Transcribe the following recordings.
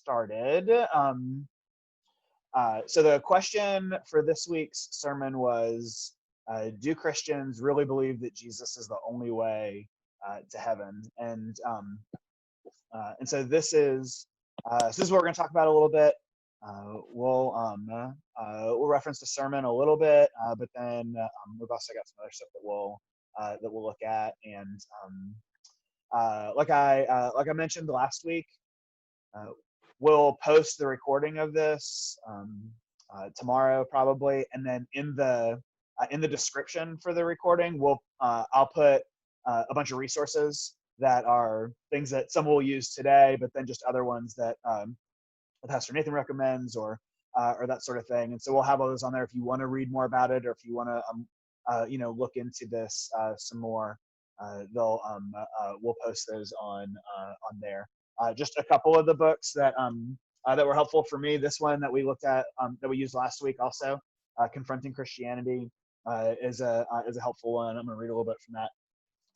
started. So the question for this week's sermon was, do Christians really believe that Jesus is the only way to heaven? And so this is what we're going to talk about a little bit. We'll reference the sermon a little bit, but then we've also got some other stuff that we'll look at. And like I mentioned last week, we'll post the recording of this tomorrow probably, and then in the description for the recording, I'll put a bunch of resources that are things that some will use today, but then just other ones that Pastor Nathan recommends, or that sort of thing. And so we'll have all those on there if you want to read more about it, or if you want to look into this some more. We'll post those on there. Just a couple of the books that were helpful for me. This one that we looked at, that we used last week, also, Confronting Christianity, is a helpful one. I'm going to read a little bit from that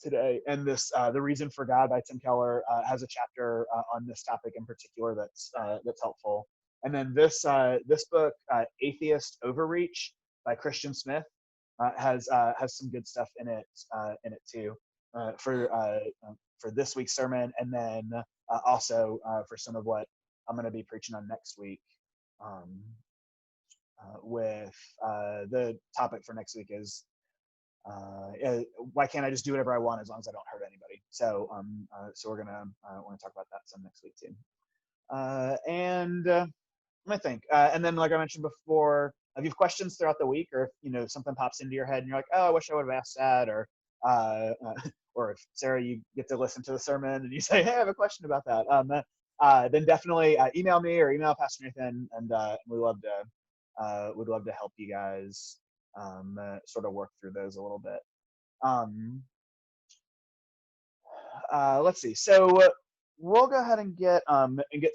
today. And this, The Reason for God by Tim Keller, has a chapter on this topic in particular that's helpful. And then this book, Atheist Overreach by Christian Smith, has some good stuff in it too, for this week's sermon, and then also for some of what I'm going to be preaching on next week. With the topic for next week is, why can't I just do whatever I want as long as I don't hurt anybody? So we're gonna talk about that some next week too. And let me think. And then, like I mentioned before, if you have questions throughout the week, or if something pops into your head and you're like, oh, I wish I would have asked that, or if Sarah, you get to listen to the sermon and you say, hey, I have a question about that, then definitely email me or email Pastor Nathan, and we'd love to help you guys sort of work through those a little bit. Let's see. So we'll go ahead and get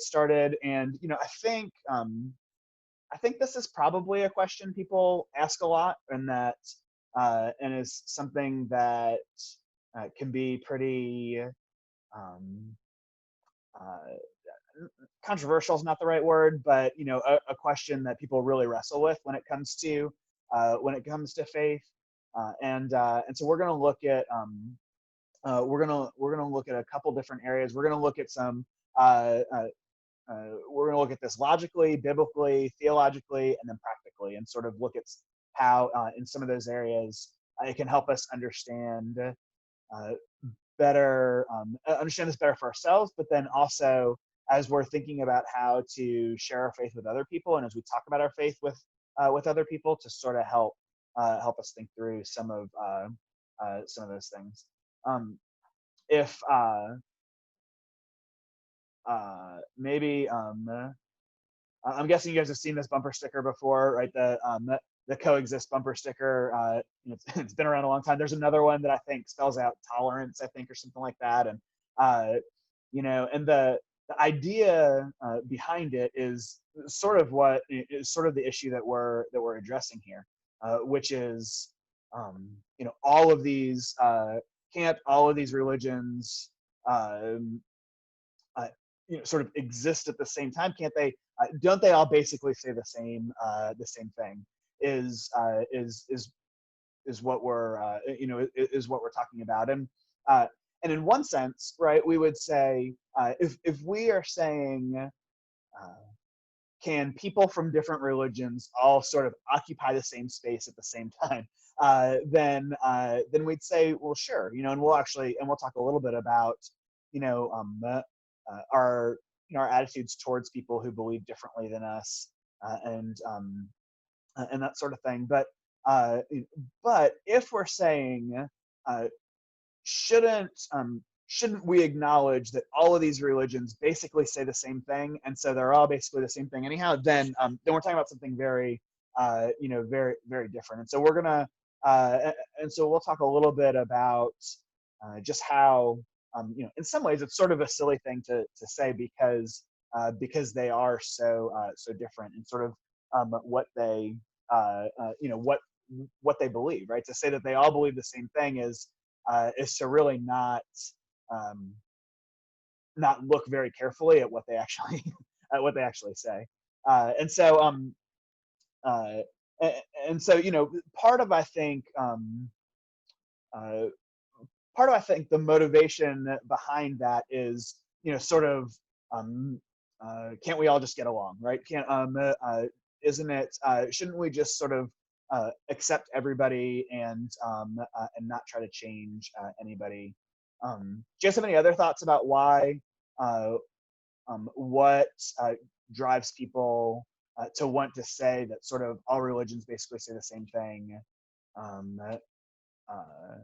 started. And I think this is probably a question people ask a lot, and is something that can be pretty controversial is not the right word, but a question that people really wrestle with when it comes to faith, and so we're going to look at a couple different areas. We're going to look at some we're going to look at this logically, biblically, theologically, and then practically, and sort of look at how in some of those areas it can help us understand this better for ourselves, but then also as we're thinking about how to share our faith with other people, and as we talk about our faith with other people, to sort of help us think through some of those things. If maybe I'm guessing you guys have seen this bumper sticker before, right? The coexist bumper sticker. It's been around a long time. There's another one that I think spells out tolerance, I think, or something like that. And and the idea behind it is sort of the issue that we're addressing here, which is all of these can't all of these religions sort of exist at the same time? Can't they? Don't they all basically say the same thing? Is what we're is what we're talking about. And in one sense, right, we would say, if we are saying, can people from different religions all sort of occupy the same space at the same time? Then we'd say, well, sure, and we'll talk a little bit about our attitudes towards people who believe differently than us, and that sort of thing. But if we're saying, shouldn't we acknowledge that all of these religions basically say the same thing, and so they're all basically the same thing anyhow? Then we're talking about something very very, very different. And so we're gonna we'll talk a little bit about just how in some ways it's sort of a silly thing to say, because they are so different, and sort of what they what they believe, right? To say that they all believe the same thing is to really not look very carefully at what they actually what they actually say. And so uh, and so part of uh, I think the motivation behind that is sort of can't we all just get along, right? Can't isn't it shouldn't we just sort of accept everybody and not try to change anybody? Do you guys have any other thoughts about why what drives people to want to say that sort of all religions basically say the same thing? Um, uh,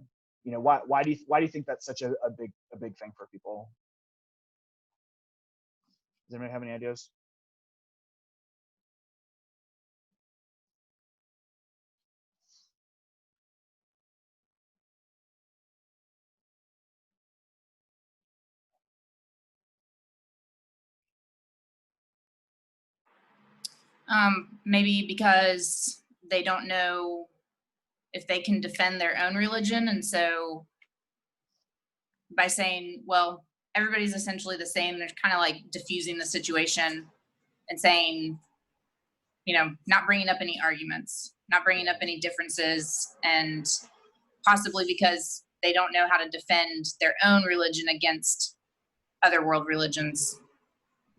why do you think that's such a big thing for people? Does anybody have any ideas? Maybe because they don't know if they can defend their own religion. And so by saying, well, everybody's essentially the same, they're kind of like diffusing the situation and saying, not bringing up any arguments, not bringing up any differences, and possibly because they don't know how to defend their own religion against other world religions.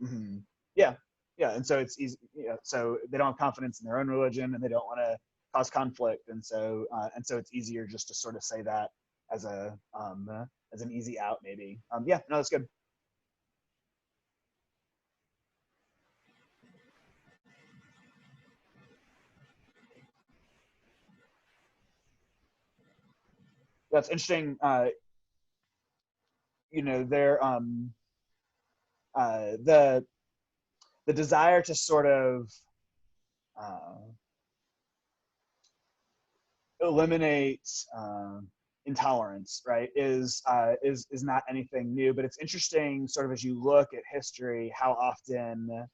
Mm-hmm. Yeah, yeah, and so it's easy. So they don't have confidence in their own religion, and they don't want to cause conflict, and so it's easier just to sort of say that as an easy out, maybe. Yeah, no, that's good. That's interesting. There the desire to sort of uh, eliminate intolerance, right, is not anything new. But it's interesting, sort of as you look at history, how often,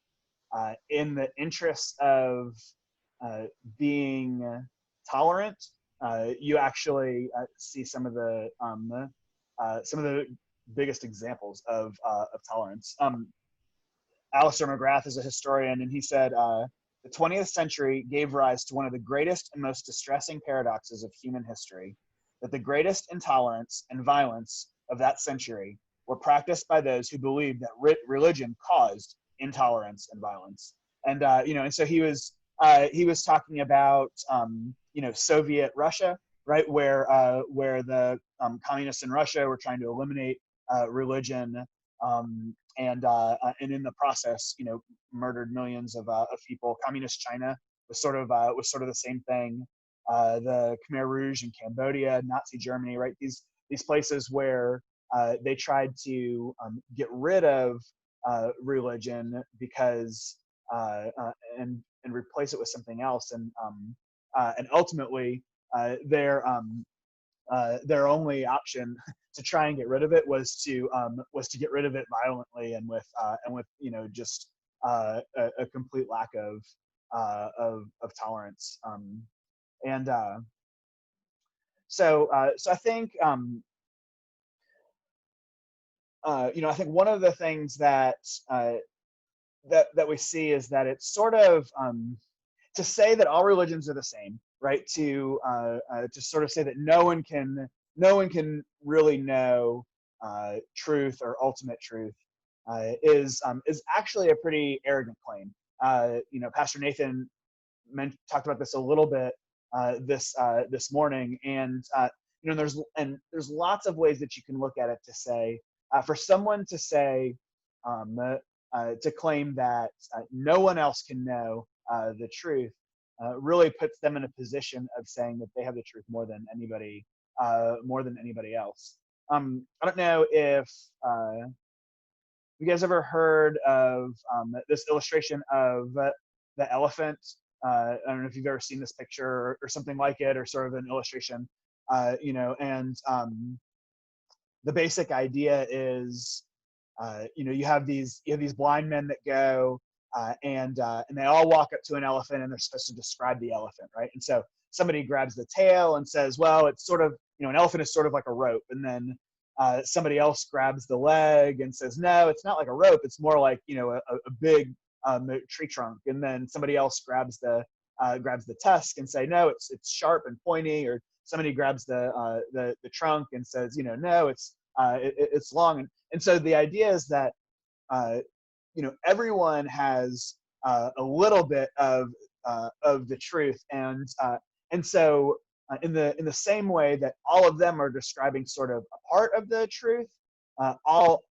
in the interest of being tolerant, you actually see some of the biggest examples of tolerance. Alistair McGrath is a historian, and he said, the 20th century gave rise to one of the greatest and most distressing paradoxes of human history, that the greatest intolerance and violence of that century were practiced by those who believed that religion caused intolerance and violence. And and so he was talking about Soviet Russia, right, where the communists in Russia were trying to eliminate religion, and in the process, murdered millions of people. Communist China was sort of the same thing. The Khmer Rouge in Cambodia, Nazi Germany, right? These places where they tried to get rid of religion because and replace it with something else, and ultimately their only option to try and get rid of it was to get rid of it violently and with just a complete lack of tolerance. And so I think I think one of the things that that we see is that it's sort of to say that all religions are the same, right? To sort of say that no one can really know truth or ultimate truth is actually a pretty arrogant claim. Pastor Nathan talked about this a little bit this morning, and there's lots of ways that you can look at it to say, for someone to say, to claim that no one else can know the truth, really puts them in a position of saying that they have the truth more than anybody else. I don't know if you guys ever heard of this illustration of the elephant. I don't know if you've ever seen this picture or something like it, or sort of an illustration. And the basic idea is, you have these blind men that go and they all walk up to an elephant, and they're supposed to describe the elephant, right? And so somebody grabs the tail and says, well, it's sort of, an elephant is sort of like a rope. And then somebody else grabs the leg and says, no, it's not like a rope. It's more like, a big tree trunk, and then somebody else grabs the tusk and say, no, it's sharp and pointy, or somebody grabs the trunk and says, no, it's long. And so the idea is that everyone has a little bit of the truth, and so in the same way that all of them are describing sort of a part of the truth, all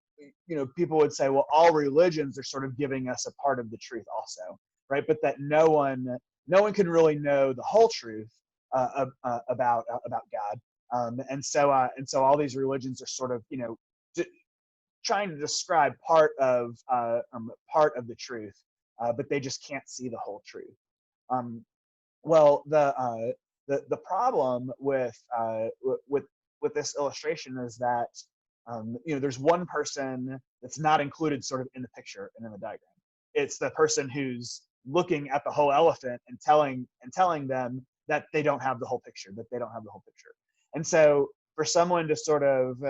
people would say, well, all religions are sort of giving us a part of the truth also, right? But that no one can really know the whole truth about God, and so all these religions are sort of trying to describe part of the truth, but they just can't see the whole truth. Well, the problem with this illustration is that there's one person that's not included sort of in the picture and in the diagram. It's the person who's looking at the whole elephant and telling them that they don't have the whole picture, And so for someone to sort of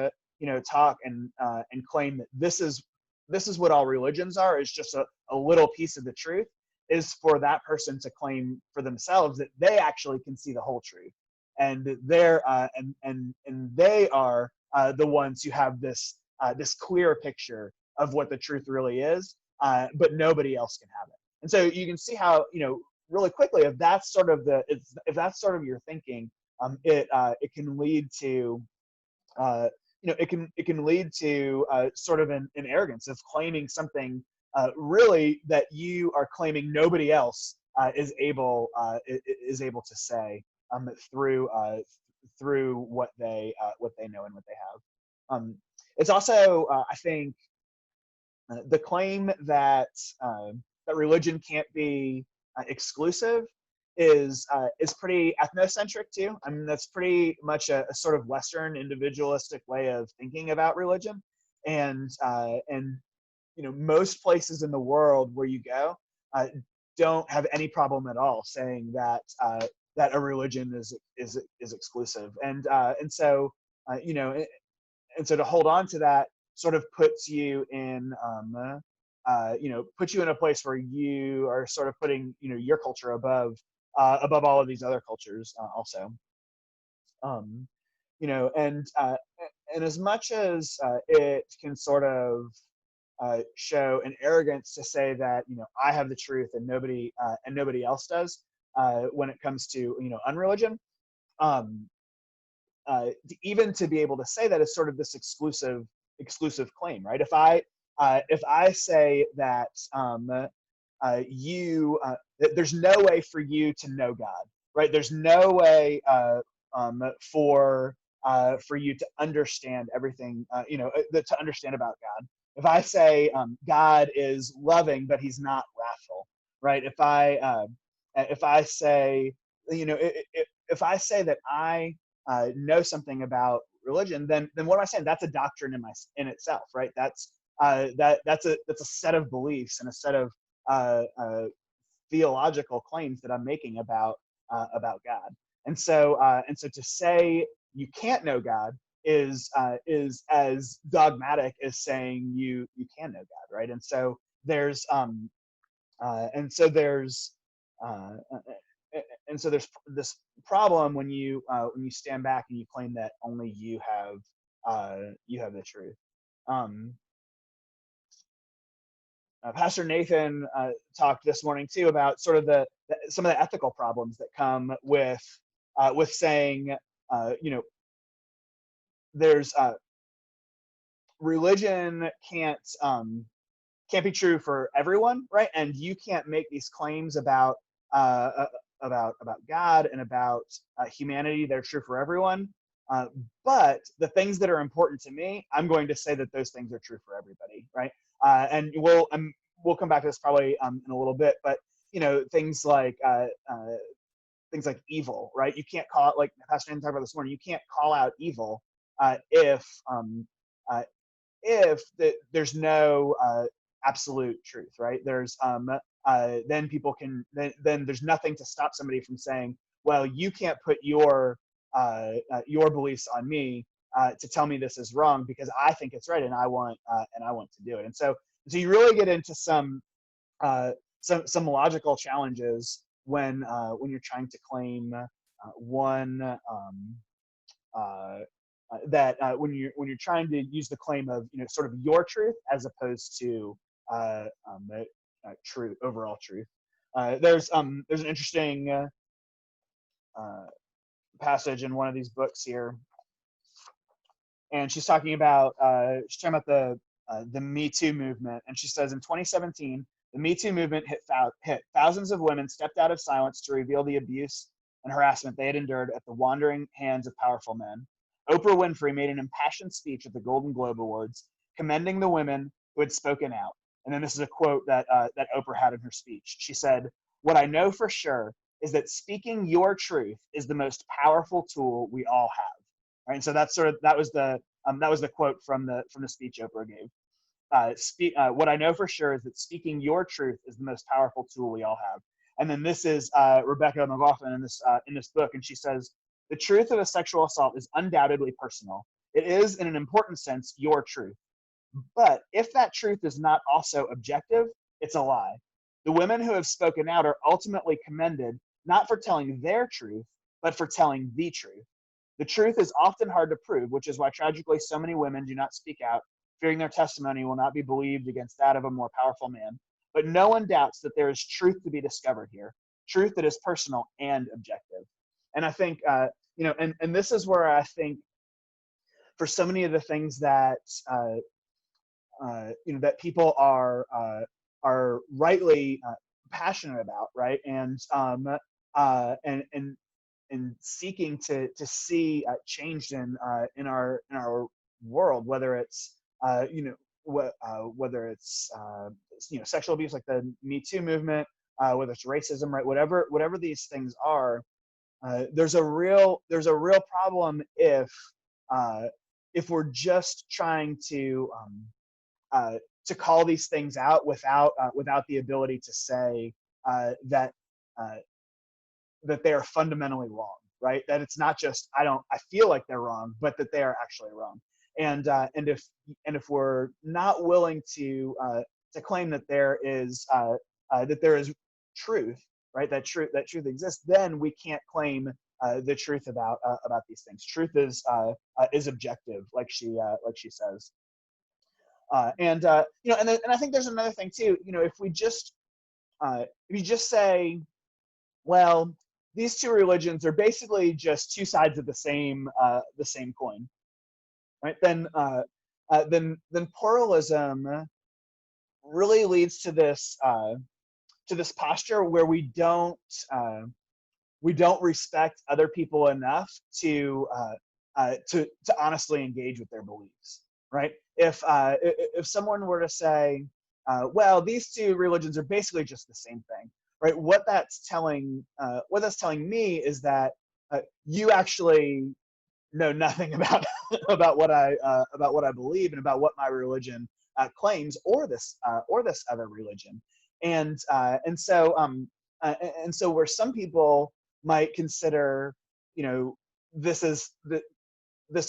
talk and claim that this is what all religions are, is just a little piece of the truth, is for that person to claim for themselves that they actually can see the whole truth, and they're and they are the ones who have this clear picture of what the truth really is, but nobody else can have it. And so you can see how really quickly, if that's sort of your thinking, it can lead to it can lead to sort of an arrogance of claiming something really that you are claiming nobody else is able to say through what they know and what they have. It's also I think the claim that religion can't be exclusive is pretty ethnocentric too. I mean, that's pretty much a sort of Western individualistic way of thinking about religion, and most places in the world where you go don't have any problem at all saying that a religion is exclusive, and so and so to hold on to that sort of puts you in a place where you are sort of putting your culture above all of these other cultures also. And as much as it can sort of show an arrogance to say that I have the truth and nobody else does when it comes to unreligion, even to be able to say that is sort of this exclusive claim, right? If I say that there's no way for you to know God, right? There's no way for you to understand everything, to understand about God. If I say God is loving but he's not wrathful, right? If I say if I say that I know something about religion, then what am I saying? That's a doctrine in itself, right? That's a set of beliefs and a set of theological claims that I'm making about God. And so to say you can't know God is as dogmatic as saying you can know God, right? And so there's this problem when you stand back and you claim that only you have the truth. Pastor Nathan talked this morning too about sort of some of the ethical problems that come with saying there's religion can't be true for everyone, right? And you can't make these claims about God and about humanity that are true for everyone. But the things that are important to me, I'm going to say that those things are true for everybody, right? And we'll come back to this probably in a little bit, but things like evil, right? You can't call it, like Pastor Nathan talked about this morning, you can't call out evil if there's no absolute truth, right? There's then people can then there's nothing to stop somebody from saying, well, you can't put your beliefs on me to tell me this is wrong because I think it's right and I want to do it. And so you really get into some some logical challenges when you're trying to claim one when you're trying to use the claim of sort of your truth as opposed to truth, overall truth. There's an interesting passage in one of these books here, and she's talking about the Me Too movement, and she says in 2017 the Me Too movement hit thousands of women stepped out of silence to reveal the abuse and harassment they had endured at the wandering hands of powerful men. Oprah Winfrey made an impassioned speech at the Golden Globe Awards, commending the women who had spoken out. And then this is a quote that Oprah had in her speech. She said, "What I know for sure is that speaking your truth is the most powerful tool we all have." Right, and so that was the quote from the speech Oprah gave. What I know for sure is that speaking your truth is the most powerful tool we all have. And then this is Rebecca McLaughlin in this book, and she says, "The truth of a sexual assault is undoubtedly personal. It is, in an important sense, your truth. But if that truth is not also objective, it's a lie. The women who have spoken out are ultimately commended not for telling their truth, but for telling the truth. The truth is often hard to prove, which is why tragically so many women do not speak out, fearing their testimony will not be believed against that of a more powerful man. But no one doubts that there is truth to be discovered here, truth that is personal and objective." And I think, and this is where I think for so many of the things that, that people are rightly passionate about, right? And seeking to see changed in our world, whether it's whether it's sexual abuse like the Me Too movement, whether it's racism, right? Whatever these things are, there's a real problem if we're just trying to call these things out without the ability to say that they are fundamentally wrong, right? That it's not just I feel like they're wrong, but that they are actually wrong. And if we're not willing to claim that there is truth, right? That truth exists, then we can't claim the truth about these things. Truth is objective, like she says. And I think there's another thing too. If you just say, well, these two religions are basically just two sides of the same coin, right? Then pluralism really leads to this posture where we don't respect other people enough to honestly engage with their beliefs, right? If someone were to say, well, these two religions are basically just the same thing, right? What that's telling me is that you actually know nothing about what I believe and about what my religion claims, or this other religion, and so where some people might consider this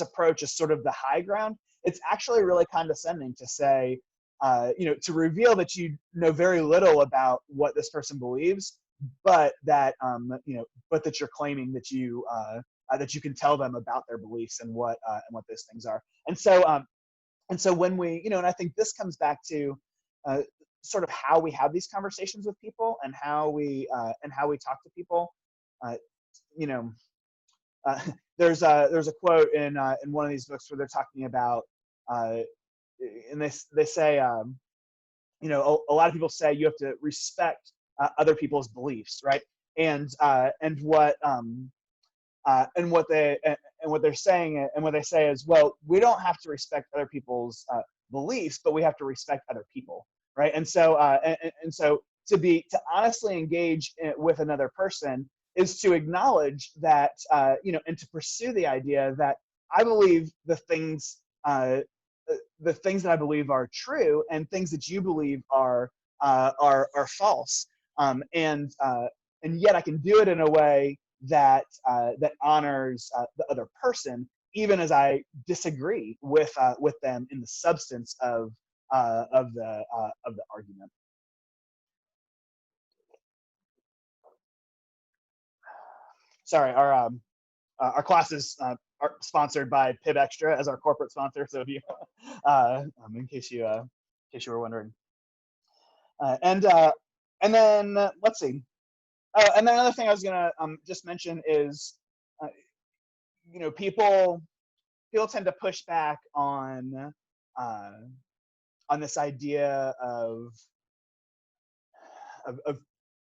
approach as sort of the high ground, it's actually really condescending to say, to reveal that you know very little about what this person believes, but that you're claiming that you can tell them about their beliefs and what those things are. And so when we, and I think this comes back to sort of how we have these conversations with people and how we talk to people. There's a quote in one of these books where they're talking about, and they say, a lot of people say you have to respect other people's beliefs, right? And what they're saying, and what they say is, well, we don't have to respect other people's beliefs, but we have to respect other people, right? And so to honestly engage with another person is to acknowledge that, and to pursue the idea that I believe the things that I believe are true, and things that you believe are false, and yet I can do it in a way that honors the other person, even as I disagree with them in the substance of the argument. sorry, our classes are sponsored by Pib Extra as our corporate sponsor. So if you, in case you were wondering, and then let's see. And then another thing I was gonna just mention is, people tend to push back on this idea of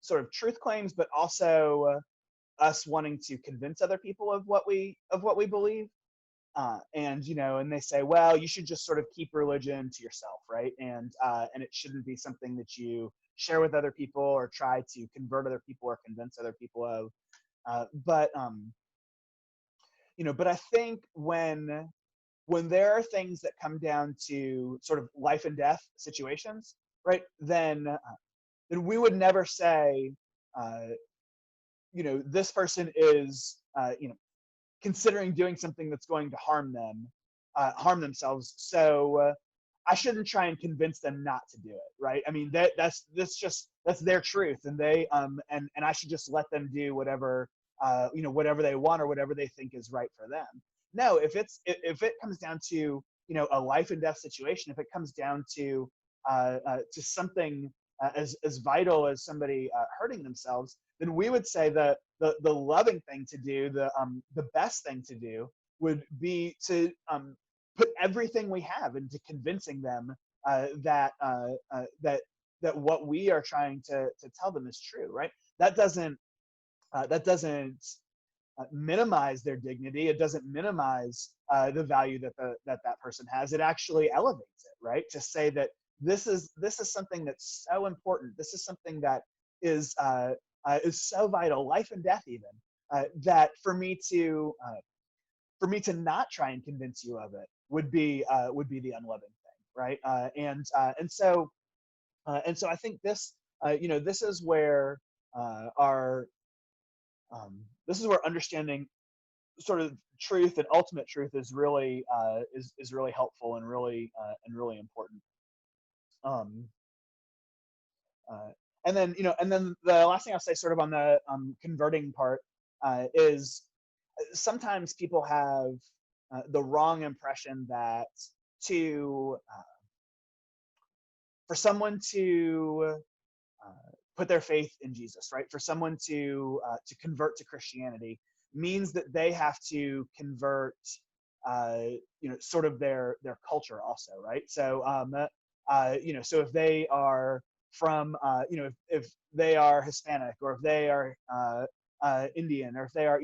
sort of truth claims, but also us wanting to convince other people of what we believe. And and they say, well, you should just sort of keep religion to yourself, right? And it shouldn't be something that you share with other people or try to convert other people or convince other people of. But I think when there are things that come down to sort of life and death situations, right? Then we would never say, this person is, considering doing something that's going to harm harm themselves. So I shouldn't try and convince them not to do it, right? I mean, that's their truth, and they and I should just let them do whatever whatever they want or whatever they think is right for them. No, if it comes down to a life and death situation, if it comes down to something as vital as somebody hurting themselves, then we would say that the loving thing to do, the best thing to do, would be to put everything we have into convincing them that what we are trying to tell them is true, right? That doesn't minimize their dignity. It doesn't minimize the value that person has. It actually elevates it, right? To say that this is something that's so important. This is something that is so vital, life and death even, that for me to not try and convince you of it would be the unloving thing, right? And so I think this this is where our this is where understanding sort of truth and ultimate truth is really really helpful and really important. And then the last thing I'll say, sort of on the converting part, is sometimes people have the wrong impression that for someone to put their faith in Jesus, right? For someone to convert to Christianity means that they have to convert, sort of their culture also, right? So, so if they are from, if they are Hispanic, or if they are Indian, or if they are,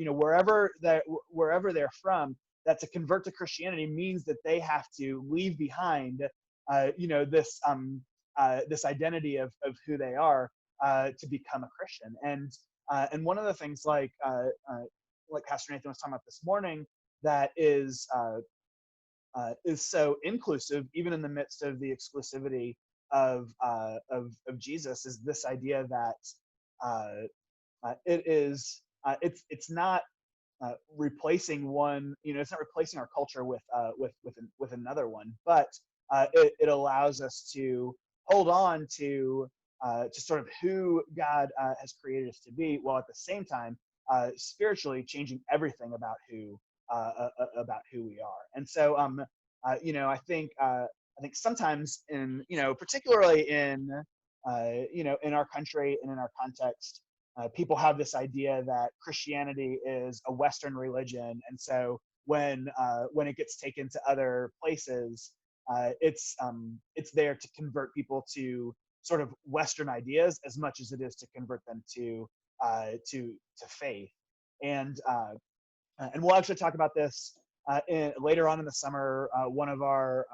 wherever they're from, that to convert to Christianity means that they have to leave behind, this identity of who they are, to become a Christian. And one of the things, like Pastor Nathan was talking about this morning, that is so inclusive, even in the midst of the exclusivity of Jesus, is this idea that it's not replacing one, it's not replacing our culture with another one, but it allows us to hold on to sort of who God has created us to be, while at the same time spiritually changing everything about who we are. And so I think sometimes in particularly in in our country and in our context, people have this idea that Christianity is a Western religion, and so when it gets taken to other places, it's there to convert people to sort of Western ideas as much as it is to convert them to faith. And we'll actually talk about this later on in the summer. One of our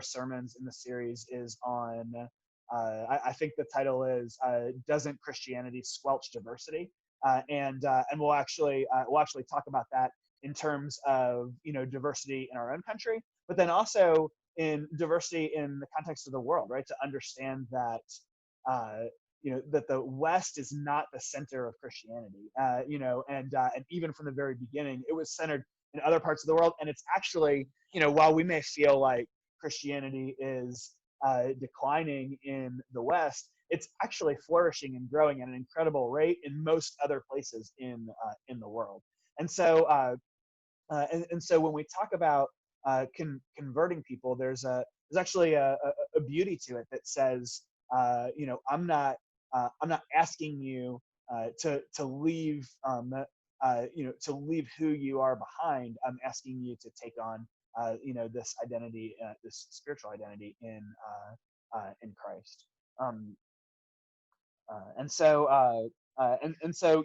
sermons in the series is on. I think the title is "Doesn't Christianity Squelch Diversity?" And we'll actually talk about that in terms of diversity in our own country, but then also in diversity in the context of the world, right? To understand that that the West is not the center of Christianity, and even from the very beginning, it was centered in other parts of the world. And it's actually, while we may feel like Christianity is declining in the West, it's actually flourishing and growing at an incredible rate in most other places in the world. And so and so when we talk about converting people, there's actually a beauty to it that says, I'm not asking you to leave to leave who you are behind. I'm asking you to take on this identity, this spiritual identity in Christ. Um, and so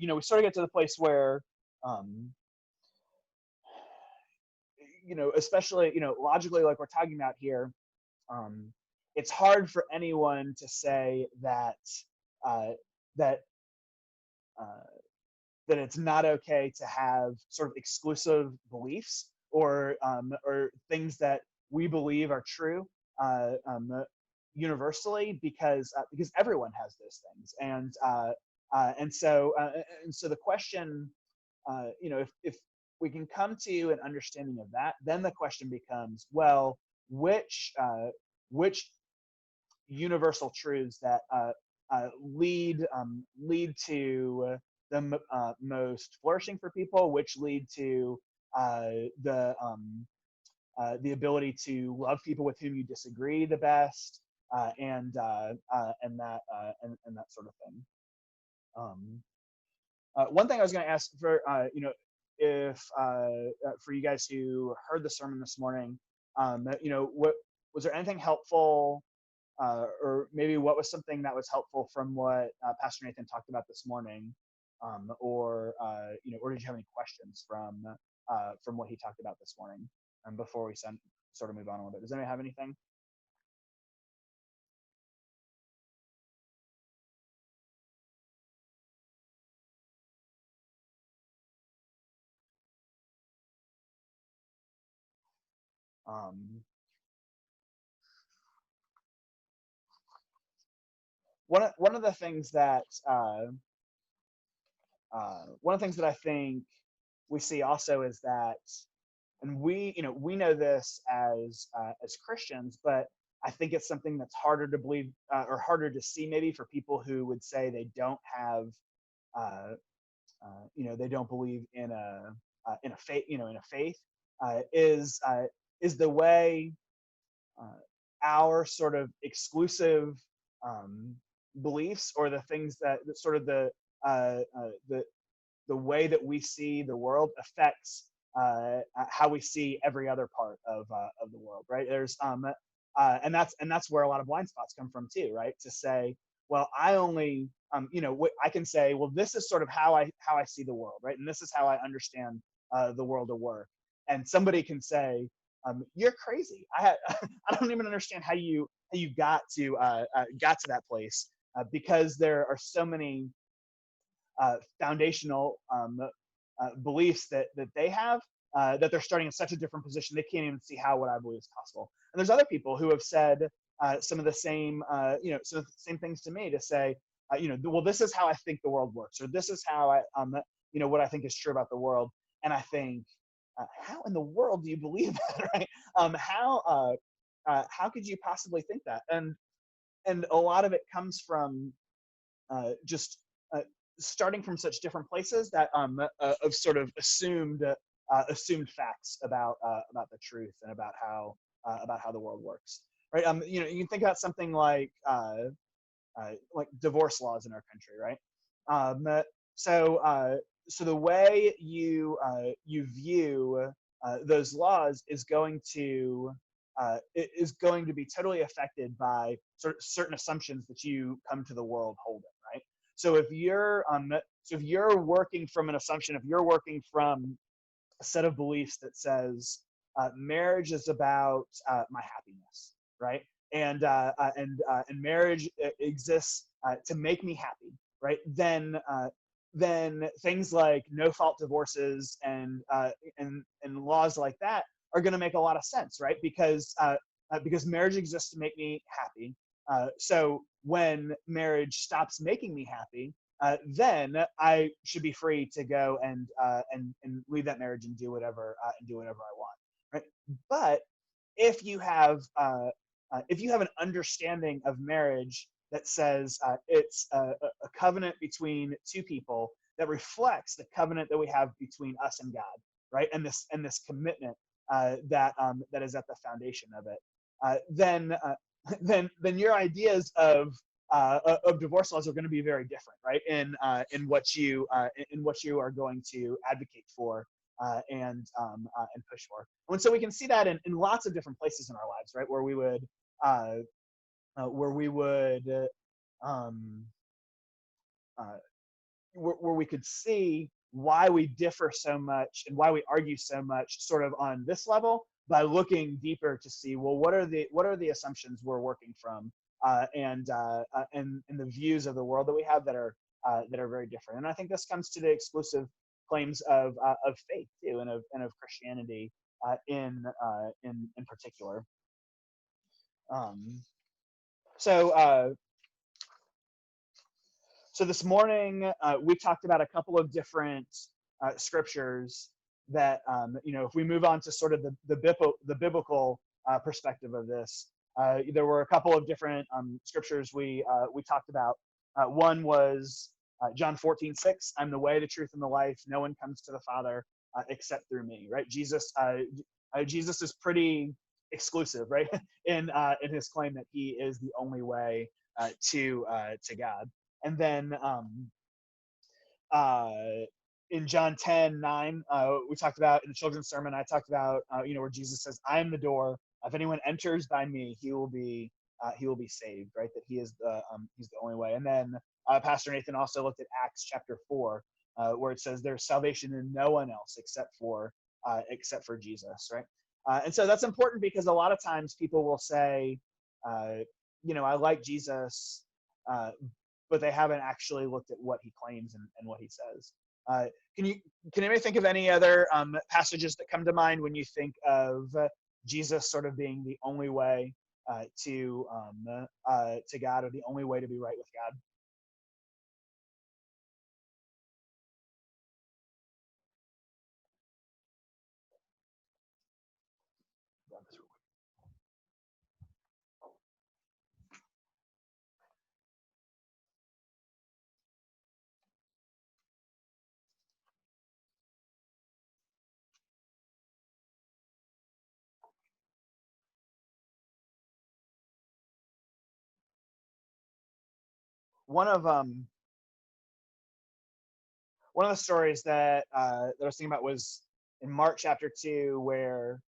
we sort of get to the place where um, especially logically, like we're talking about here, um, it's hard for anyone to say that uh, that uh, that it's not okay to have sort of exclusive beliefs or things that we believe are true universally, because everyone has those things. And so the question, if we can come to an understanding of that, then the question becomes, well, which universal truths that lead to the most flourishing for people, which lead to uh, the the ability to love people with whom you disagree the best, and that sort of thing. Um, One thing I was going to ask for, if for you guys who heard the sermon this morning, what was there anything helpful, or maybe what was something that was helpful from what Pastor Nathan talked about this morning, or did you have any questions from what he talked about this morning? Before we sort of move on a little bit, does anybody have anything? Um, one of the things that one of the things that I think we see also is that, and we know this as Christians, but I think it's something that's harder to believe, or harder to see maybe for people who would say they don't have, uh, they don't believe in a faith, is the way uh, our sort of exclusive um, beliefs, or the things that sort of uh, uh, the the way that we see the world affects how we see every other part of the world, right? And that's where a lot of blind spots come from too, right? To say, well, I only, I can say, well, this is sort of how I see the world, right? And this is how I understand the world to work. And somebody can say, you're crazy. I don't even understand how you got to that place, because there are so many foundational beliefs that they have, that they're starting in such a different position they can't even see how what I believe is possible. And there's other people who have said some of the same some of the same things to me, to say, well, this is how I think the world works, or this is how I what I think is true about the world. And I think, how in the world do you believe that, right? How could you possibly think that? And a lot of it comes from just uh, starting from such different places, that of sort of assumed facts about the truth, and about how the world works, right? You can think about something like divorce laws in our country, right? So the way you view those laws is going to be totally affected by certain assumptions that you come to the world holding, right? So if you're working from an assumption, if you're working from a set of beliefs that says marriage is about my happiness, right? And marriage exists to make me happy, right? Then things like no fault divorces and laws like that are going to make a lot of sense, right? Because marriage exists to make me happy. So when marriage stops making me happy, then I should be free to go and leave that marriage and do whatever I want, right? But if you have an understanding of marriage that says it's a covenant between two people that reflects the covenant that we have between us and God, right? And this commitment that is at the foundation of it. Then your ideas of divorce laws are going to be very different, right? In what you are going to advocate for and push for. And so we can see that in lots of different places in our lives, right? Where we could see why we differ so much and why we argue so much, sort of on this level, by looking deeper to see, well, what are the assumptions we're working from, and the views of the world that we have that are very different. And I think this comes to the exclusive claims of faith too, and of Christianity in particular. So this morning we talked about a couple of different scriptures that if we move on to sort of the biblical perspective of this, there were a couple of different scriptures we talked about. One was John 14:6. I'm the way, the truth, and the life. No one comes to the Father except through me. Right? Jesus is pretty exclusive, right, in his claim that he is the only way to God. And then in John 10:9, we talked about in the children's sermon, I talked about where Jesus says, I am the door. If anyone enters by me, he will be saved, right? That he is he's the only way. And then Pastor Nathan also looked at Acts chapter 4, where it says there's salvation in no one else except for Jesus, right? And so that's important because a lot of times people will say, I like Jesus, but they haven't actually looked at what he claims and what he says. Can anybody think of any other passages that come to mind when you think of Jesus sort of being the only way to God, or the only way to be right with God? One of the stories that I was thinking about was in Mark chapter 2, where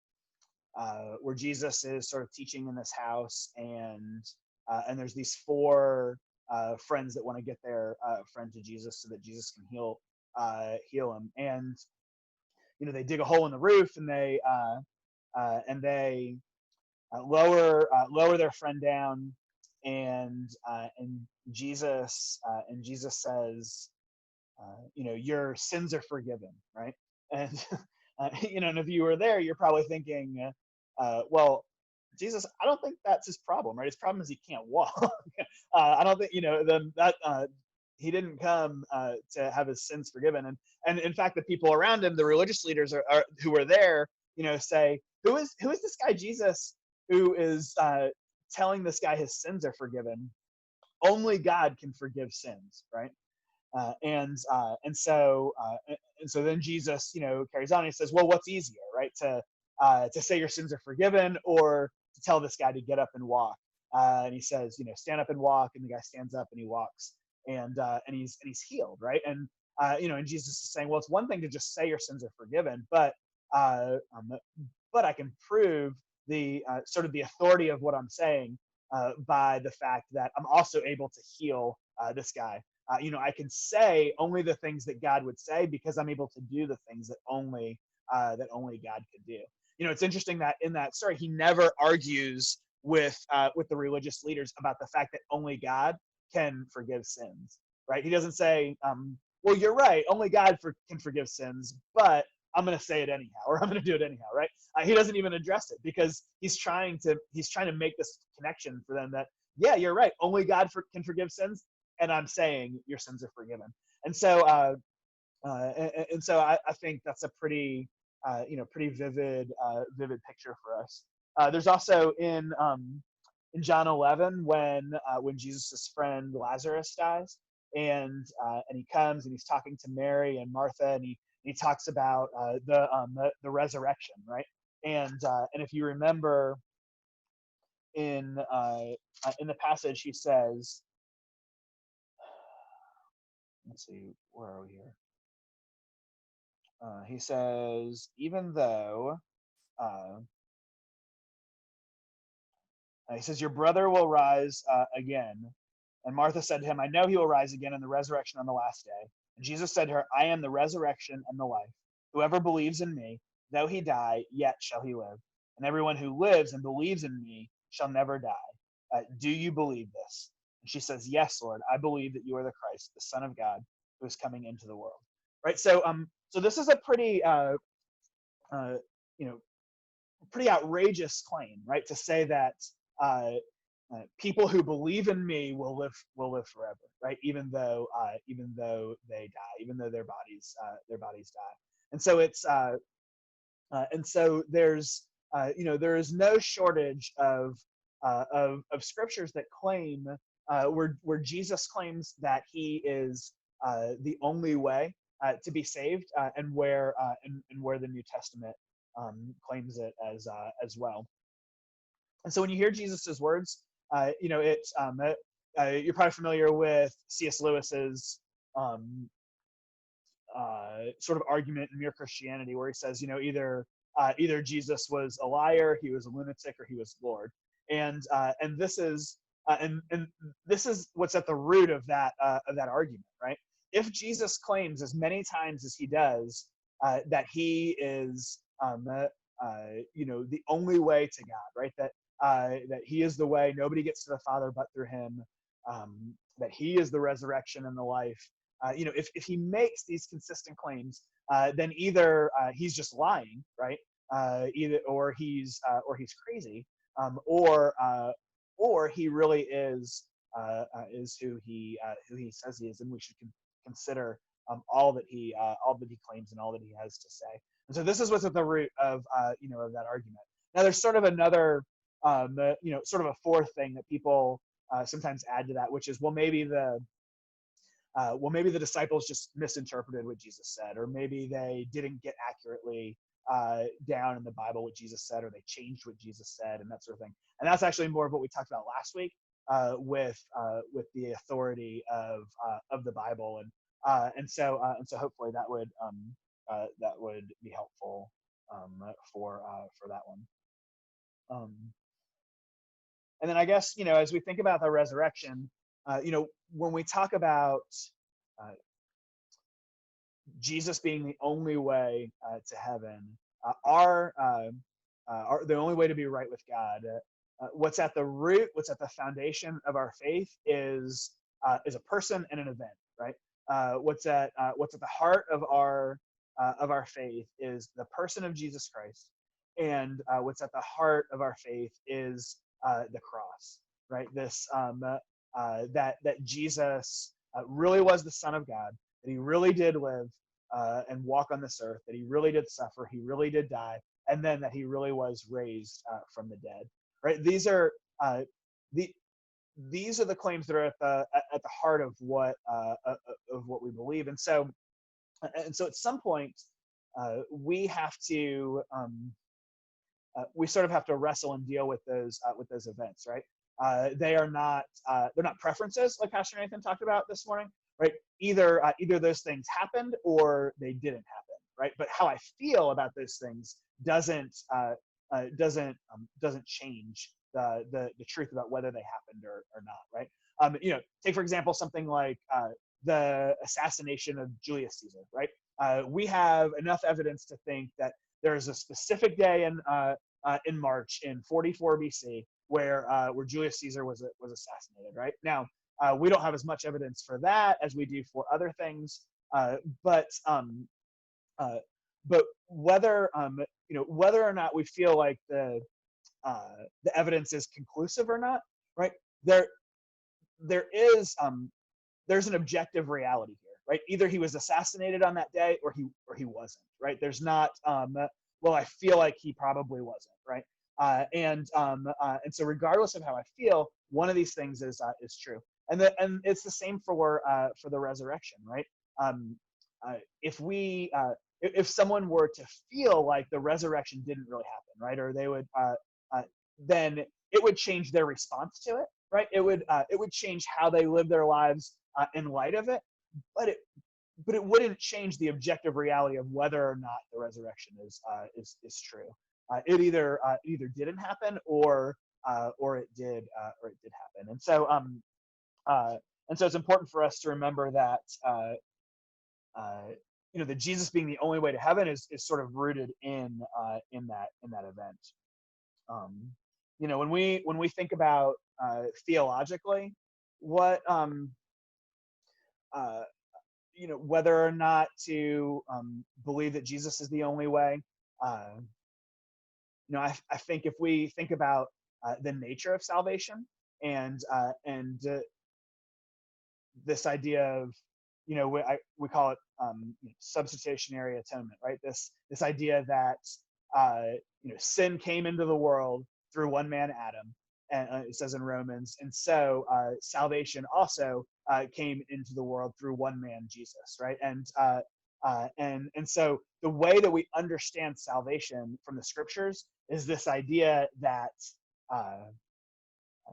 Jesus is sort of teaching in this house, and there's these four friends that want to get their friend to Jesus so that Jesus can heal him. And they dig a hole in the roof, and they lower their friend down, and Jesus says, your sins are forgiven, right? And and if you were there, you're probably thinking, well, Jesus, I don't think that's his problem, right? His problem is he can't walk. I don't think he didn't come to have his sins forgiven. And in fact, the people around him, the religious leaders who were there, say, who is this guy Jesus who is telling this guy his sins are forgiven? Only God can forgive sins, right? And so then Jesus, carries on. And he says, well, what's easier, right? To say your sins are forgiven, or to tell this guy to get up and walk? And he says, stand up and walk. And the guy stands up and he walks, and he's healed, right? And and Jesus is saying, well, it's one thing to just say your sins are forgiven, but I can prove the sort of the authority of what I'm saying by the fact that I'm also able to heal this guy. I can say only the things that God would say because I'm able to do the things that only God could do. It's interesting that in that story, he never argues with the religious leaders about the fact that only God can forgive sins, right? He doesn't say, well, you're right, only God can forgive sins, but I'm going to say it anyhow, or I'm going to do it anyhow, right? He doesn't even address it because he's trying to make this connection for them that, yeah, you're right, only God can forgive sins, and I'm saying your sins are forgiven. And so I think that's a pretty pretty vivid picture for us. There's also in in John 11 when Jesus' friend Lazarus dies, and he comes and he's talking to Mary and Martha, and he talks about the resurrection, right? And if you remember in the passage, he says, let's see, where are we here? He says, even though he says, your brother will rise again. And Martha said to him, I know he will rise again in the resurrection on the last day. And Jesus said to her, I am the resurrection and the life. Whoever believes in me, though he die, yet shall he live. And everyone who lives and believes in me shall never die. Do you believe this? And she says, yes, Lord, I believe that you are the Christ, the Son of God, who is coming into the world. Right. So this is a pretty pretty outrageous claim, right? To say that people who believe in me will live forever, right? Even though they die, even though their bodies die. And so it's and so there's there is no shortage of scriptures that claim where Jesus claims that he is the only way to be saved, and where the New Testament claims it as well. And so when you hear Jesus's words, it's you're probably familiar with C.S. Lewis's sort of argument in Mere Christianity, where he says, either Jesus was a liar, he was a lunatic, or he was Lord. And this is this is what's at the root of that argument, right? If Jesus claims as many times as he does that he is the only way to God, right? That he is the way, nobody gets to the Father but through him, that he is the resurrection and the life. If he makes these consistent claims, then either he's just lying, right? Or he's crazy, or he really is who he says he is, and we should consider all that he claims and all that he has to say. And so this is what's at the root of of that argument. Now there's sort of another sort of a fourth thing that people sometimes add to that, which is, maybe the disciples just misinterpreted what Jesus said, or maybe they didn't get accurately down in the Bible what Jesus said, or they changed what Jesus said, and that sort of thing. And that's actually more of what we talked about last week with the authority of the Bible, and so hopefully that would be helpful for that one. And then I guess as we think about the resurrection, when we talk about Jesus being the only way to heaven, the only way to be right with God, what's at the root, what's at the foundation of our faith is a person and an event, right? What's at the heart of our faith is the person of Jesus Christ, and what's at the heart of our faith is the cross, right? This that Jesus really was the Son of God, that he really did live and walk on this earth, that he really did suffer, he really did die, and then that he really was raised from the dead, right? These are the claims that are at the heart of what we believe. And so at some point we have to we sort of have to wrestle and deal with those events, right? They're not preferences, like Pastor Nathan talked about this morning, right? Either those things happened or they didn't happen, right? But how I feel about those things doesn't change the truth about whether they happened or not, right? Take for example something like the assassination of Julius Caesar, right? We have enough evidence to think that there is a specific day in March in 44 BC where Julius Caesar was assassinated, right? Now we don't have as much evidence for that as we do for other things, but whether whether or not we feel like the evidence is conclusive or not, right? There's an objective reality here, right? Either he was assassinated on that day or he wasn't, right? There's not I feel like he probably wasn't, right? And so regardless of how I feel, one of these things is true. And it's the same for the resurrection, right? If we if someone were to feel like the resurrection didn't really happen, right, or they would then it would change their response to it, right? It would change how they live their lives in light of it, but it wouldn't change the objective reality of whether or not the resurrection is true. It either didn't happen or it did happen. And so it's important for us to remember that that Jesus being the only way to heaven is sort of rooted in that event. When we think about theologically, what whether or not to believe that Jesus is the only way. I think if we think about the nature of salvation and this idea of, we call it substitutionary atonement, right? This idea that sin came into the world through one man, Adam, and it says in Romans, and so salvation also came into the world through one man, Jesus, right? And so the way that we understand salvation from the scriptures is this idea that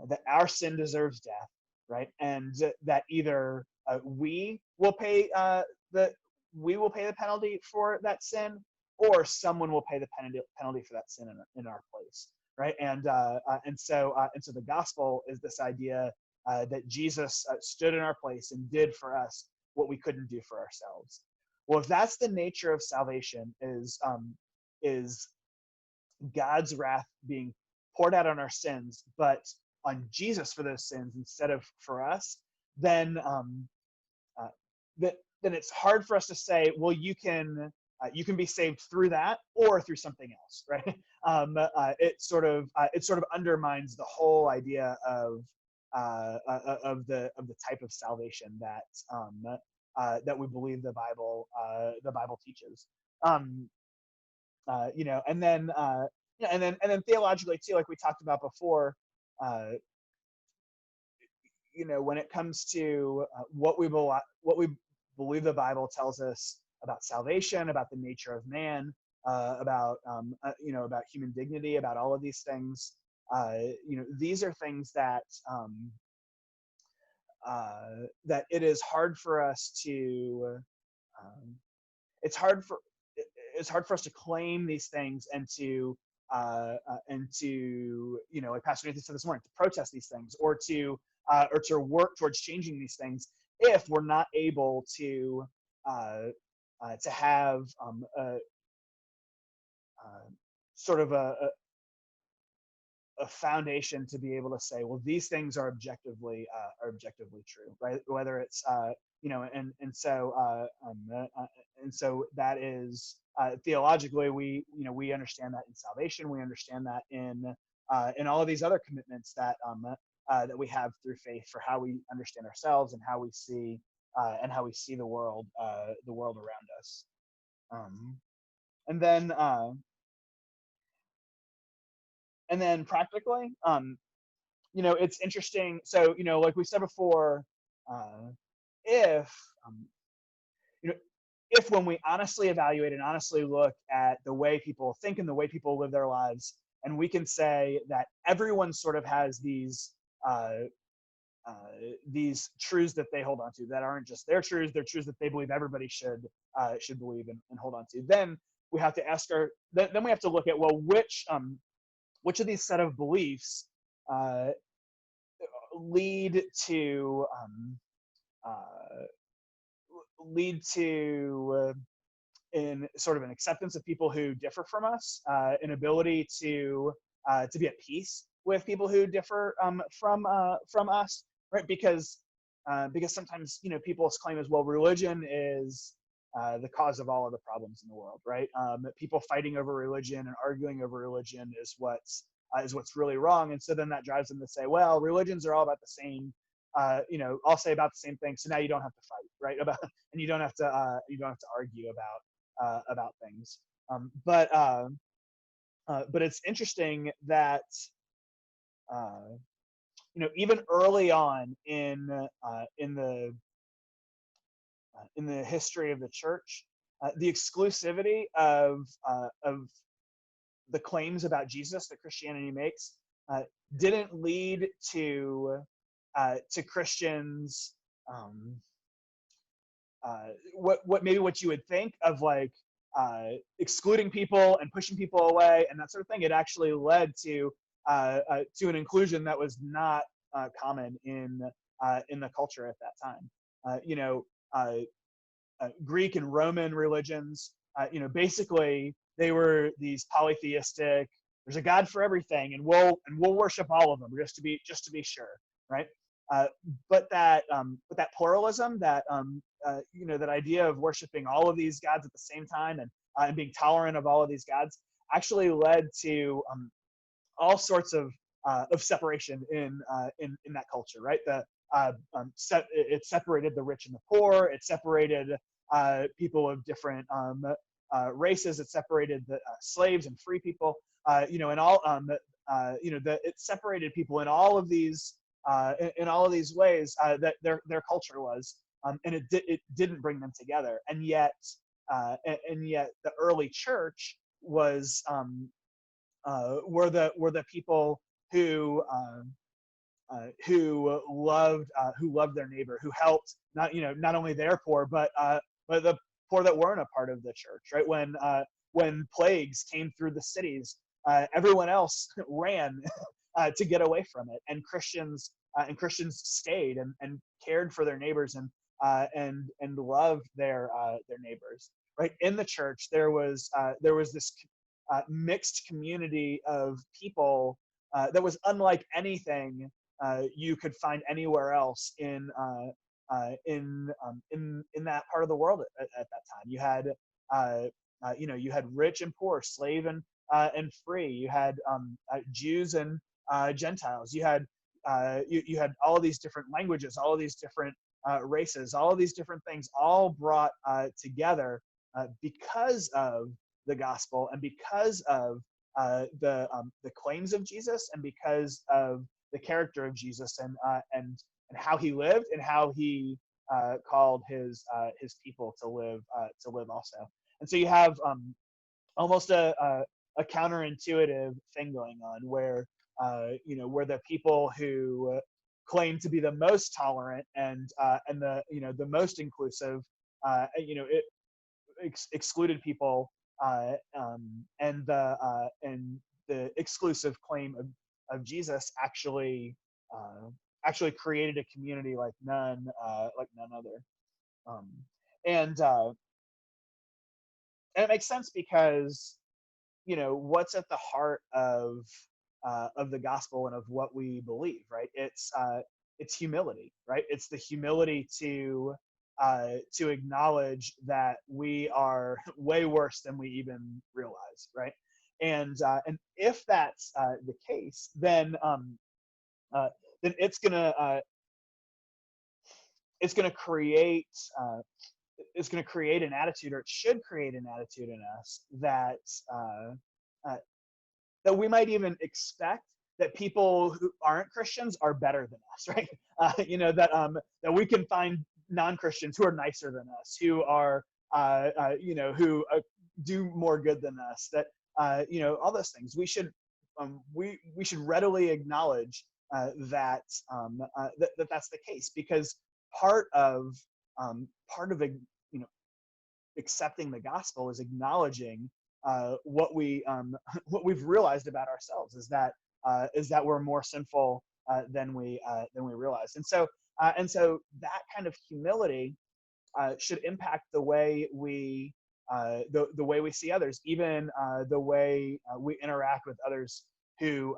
that our sin deserves death, right? And that either we will pay the penalty for that sin, or someone will pay the penalty for that sin in our place, right? And so the gospel is this idea that Jesus stood in our place and did for us what we couldn't do for ourselves. Well, if that's the nature of salvation, is God's wrath being poured out on our sins, but on Jesus for those sins instead of for us, then it's hard for us to say, well, you can be saved through that or through something else, right? It sort of undermines the whole idea of the type of salvation that we believe the Bible teaches. And then theologically too, like we talked about before, when it comes to what we believe the Bible tells us about salvation, about the nature of man, about human dignity, about all of these things. These are things that that it is hard for us to. It's hard for us to claim these things and to like Pastor Nathan said this morning, to protest these things or to work towards changing these things if we're not able to have sort of a foundation to be able to say, well, these things are objectively true, right? Whether it's and so that is theologically we understand that in salvation, we understand that in all of these other commitments that we have through faith for how we understand ourselves and how we see the world around us. And then practically, it's interesting. So, like we said before, if when we honestly evaluate and honestly look at the way people think and the way people live their lives, and we can say that everyone sort of has these truths that they hold on to that aren't just their truths, they're truths that they believe everybody should believe and hold on to. Then we have to ask then we have to look at, well, which of these set of beliefs lead to in sort of an acceptance of people who differ from us, an ability to be at peace with people who differ from us, right? Because sometimes people's claim is, well, religion is the cause of all of the problems in the world, right? People fighting over religion and arguing over religion is what's really wrong, and so then that drives them to say, well, religions are all about the same. I'll say about the same thing, so now you don't have to fight, right? And you don't have to argue about things. But But it's interesting that even early on in the history of the church, the exclusivity of the claims about Jesus that Christianity makes uh, didn't lead to Christians what you would think of like excluding people and pushing people away and that sort of thing. It actually led to an inclusion that was not common in the culture at that time. Greek and Roman religions, basically they were these polytheistic. There's a God for everything, and we'll worship all of them just to be sure, right? Uh, but that pluralism, that idea of worshiping all of these gods at the same time and being tolerant of all of these gods, actually led to all sorts of separation in that culture, right? It separated the rich and the poor. It separated people of different races. It separated the slaves and free people. And all it separated people in all of these ways that their culture was, and it didn't bring them together. And yet the early church were the people who loved their neighbor, who helped not only their poor but the poor that weren't a part of the church, right? When plagues came through the cities, everyone else ran to get away from it, and Christians stayed and cared for their neighbors and loved their neighbors, right? In the church, there was this mixed community of people that was unlike anything you could find anywhere else in that part of the world at that time. You had rich and poor, slave and free. You had Jews and Gentiles. You had all of these different languages, all of these different races, all of these different things, all brought together because of the gospel and because of the claims of Jesus and because of the character of Jesus and how he lived and how he called his people to live also. And so you have almost a counterintuitive thing going on where where the people who claim to be the most tolerant and the most inclusive, it excluded people, and the exclusive claim of Jesus actually created a community like none other. Um, and it makes sense because what's at the heart of the gospel and of what we believe, right? It's humility, right? It's the humility to acknowledge that we are way worse than we even realize, right? And if that's the case, then it's gonna create an attitude, or it should create an attitude in us that that we might even expect that people who aren't Christians are better than us, right? That we can find non-Christians who are nicer than us, who are who do more good than us. That all those things we should readily acknowledge that's the case, because part of accepting the gospel is acknowledging what we've realized about ourselves, is that we're more sinful than we realize. And so that kind of humility should impact the way we way we see others, even the way we interact with others who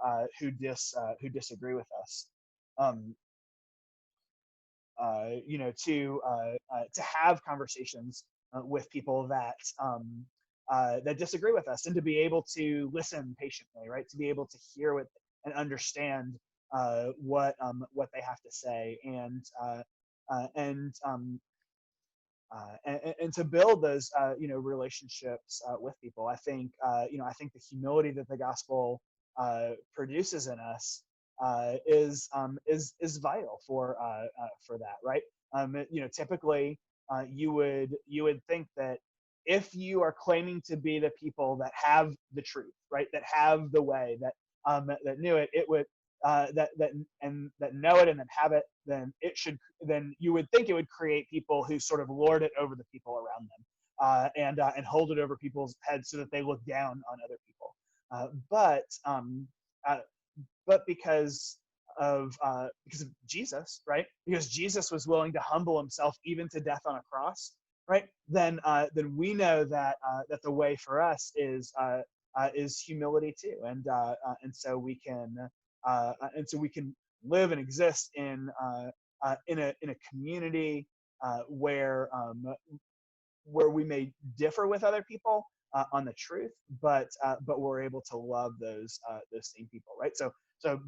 disagree with us. To have conversations with people that disagree with us, and to be able to listen patiently, right? To be able to hear what and understand what they have to say, and and to build those relationships with people. I think I think the humility that the gospel produces in us is vital for that, right? Typically you would think that if you are claiming to be the people that have the truth, right, that have the way, that knew it, it would that know it and then have it, then you would think it would create people who sort of lord it over the people around them, and hold it over people's heads so that they look down on other people. But because of Jesus, right? Because Jesus was willing to humble himself even to death on a cross, right? Then we know that the way for us is humility too, and so we can live and exist in a community where we may differ with other people on the truth, but we're able to love those same people, right? So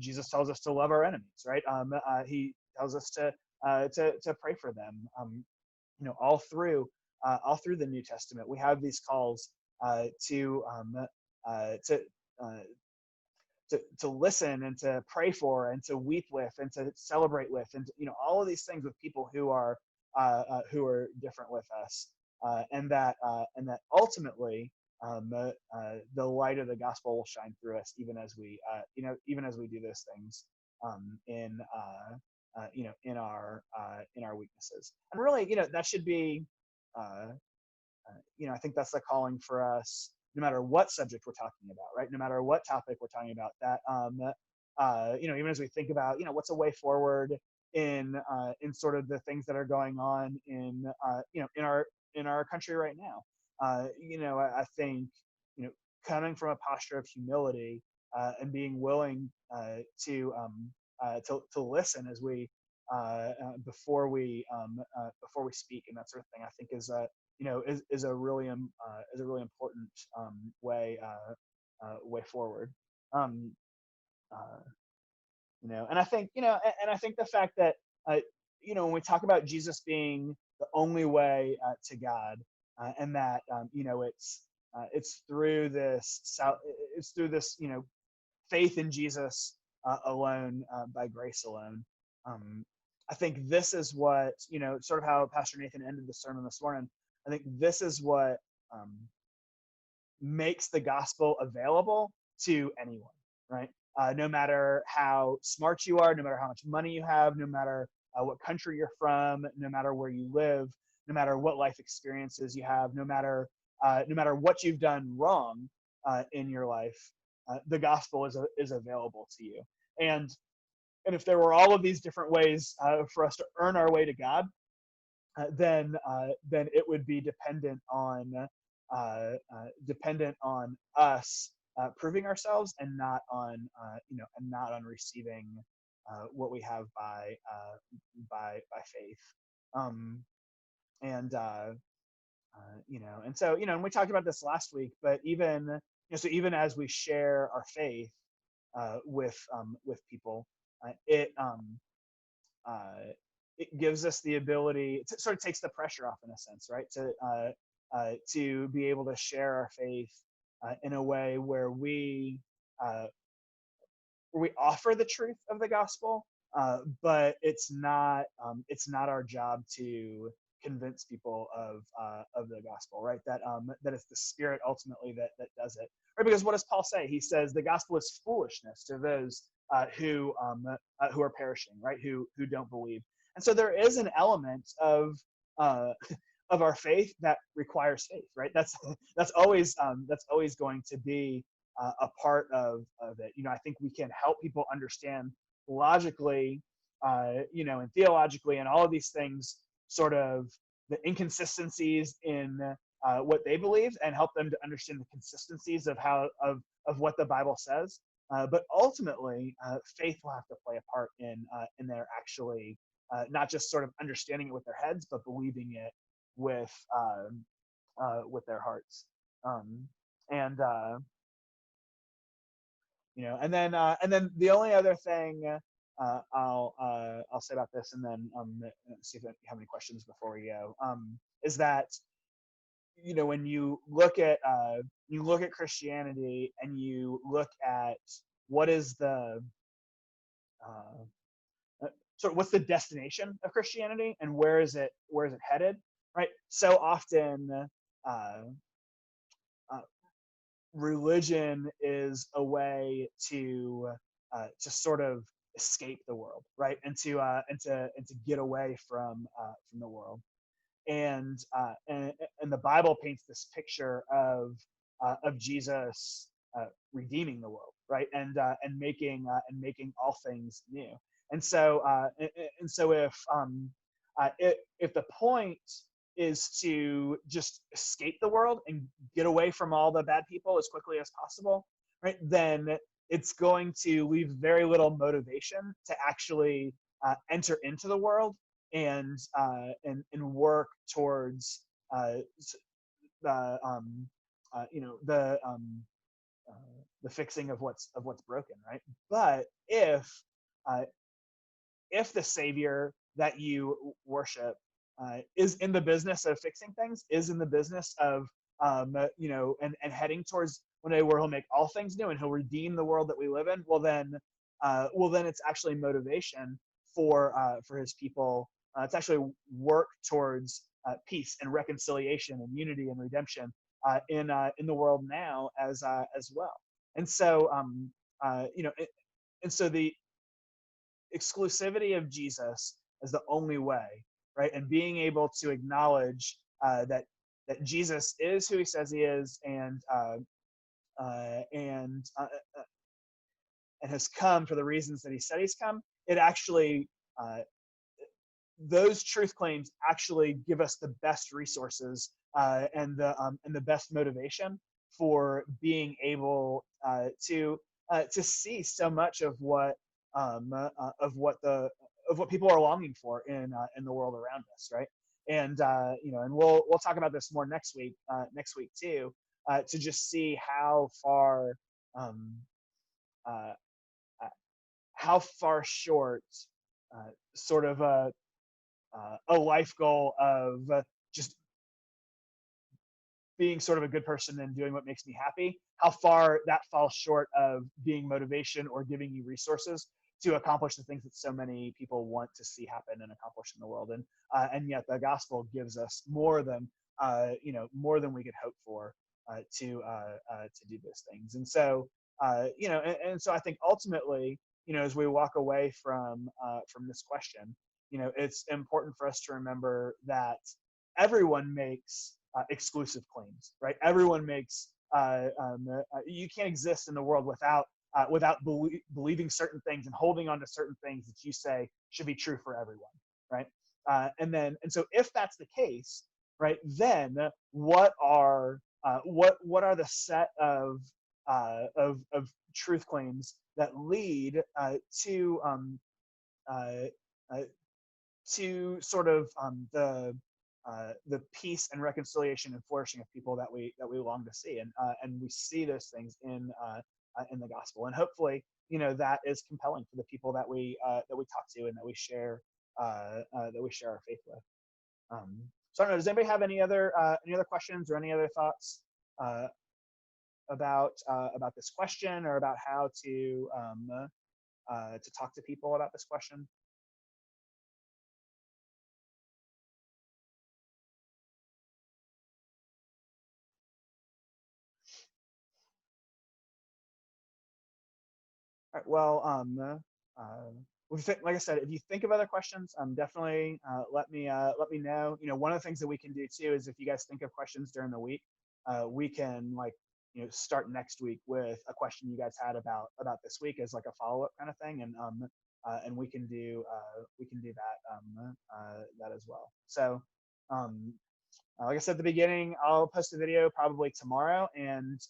Jesus tells us to love our enemies, right? He tells us to pray for them. All through the New Testament, we have these calls to listen and to pray for and to weep with and to celebrate with, and all of these things with people who are different with us, and that ultimately the light of the gospel will shine through us, even as we do those things in our weaknesses. And really, that should be I think that's the calling for us, no matter what subject we're talking about, right? No matter what topic we're talking about, that even as we think about what's a way forward in sort of the things that are going on in our country right now. I think coming from a posture of humility and being willing to listen as we before we speak and that sort of thing, I think is a really important way forward. And I think the fact that when we talk about Jesus being the only way to God, and that it's through this faith in Jesus alone, by grace alone. I think this is what, sort of how Pastor Nathan ended the sermon this morning. I think this is what makes the gospel available to anyone, right? No matter how smart you are, no matter how much money you have, no matter what country you're from, no matter where you live, no matter what life experiences you have, no matter what you've done wrong in your life, the gospel is available to you. And if there were all of these different ways for us to earn our way to God, then it would be dependent on us proving ourselves, and not on receiving what we have by faith. And so and we talked about this last week, but even as we share our faith with people, it gives us the ability to sort of takes the pressure off, in a sense, right? To be able to share our faith in a way where we offer the truth of the gospel, but it's not our job to convince people of the gospel, right? That it's the Spirit ultimately that does it, right? Because what does Paul say? He says the gospel is foolishness to those who are perishing, right? Who don't believe. And so there is an element of our faith that requires faith, right? That's always going to be a part of it. I think we can help people understand logically, and theologically, and all of these things, sort of the inconsistencies in what they believe, and help them to understand the consistencies of what the Bible says. But ultimately, faith will have to play a part in their actually not just sort of understanding it with their heads, but believing it with their hearts. And then the only other thing I'll say about this, and then see if you have any questions before we go. Is that when you look at Christianity and you look at what is the sort of what's the destination of Christianity and where is it headed, right? So often religion is a way to sort of escape the world, right? And to get away from the world. And the Bible paints this picture of Jesus redeeming the world, right? And making all things new. And so if the point is to just escape the world and get away from all the bad people as quickly as possible, right? Then it's going to leave very little motivation to actually enter into the world and work towards the fixing of what's broken, right? But if the Savior that you worship is in the business of fixing things, is in the business of and heading towards one day where he'll make all things new and he'll redeem the world that we live in, well then it's actually motivation for his people to actually work towards peace and reconciliation and unity and redemption in the world now as well. And so and so the exclusivity of Jesus as the only way, right? And being able to acknowledge that Jesus is who he says he is, and has come for the reasons that he said he's come. It actually those truth claims actually give us the best resources and the best motivation for being able to see so much of what people are longing for in the world around us, right? And and we'll talk about this more next week too, to just see how far short sort of a life goal of just being sort of a good person and doing what makes me happy, how far that falls short of being motivation or giving you resources to accomplish the things that so many people want to see happen and accomplish in the world. And yet the gospel gives us more than we could hope for to do those things. And so and so I think ultimately, as we walk away from this question, it's important for us to remember that everyone makes exclusive claims, right? Everyone makes you can't exist in the world without believing certain things and holding on to certain things that you say should be true for everyone, right? And so if that's the case, right, then what are the set of truth claims that lead to sort of the peace and reconciliation and flourishing of people that we long to see, and we see those things in the gospel, and hopefully that is compelling for the people that we talk to and that we share our faith with. So I don't know, does anybody have any other questions or any other thoughts about this question, or about how to talk to people about this question? All right, well, like I said, if you think of other questions, definitely let me know. One of the things that we can do too is, if you guys think of questions during the week, we can start next week with a question you guys had about this week as like a follow-up kind of thing, and we can do that as well. So like I said at the beginning, I'll post a video probably tomorrow, and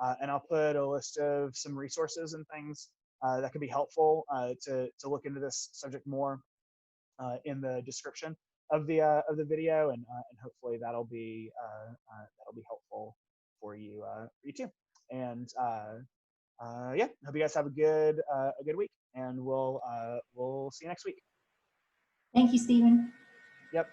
I'll put a list of some resources and things that could be helpful to look into this subject more in the description of the video, and hopefully that'll be helpful for you too. And yeah, hope you guys have a good week, and we'll see you next week. Thank you, Stephen. Yep.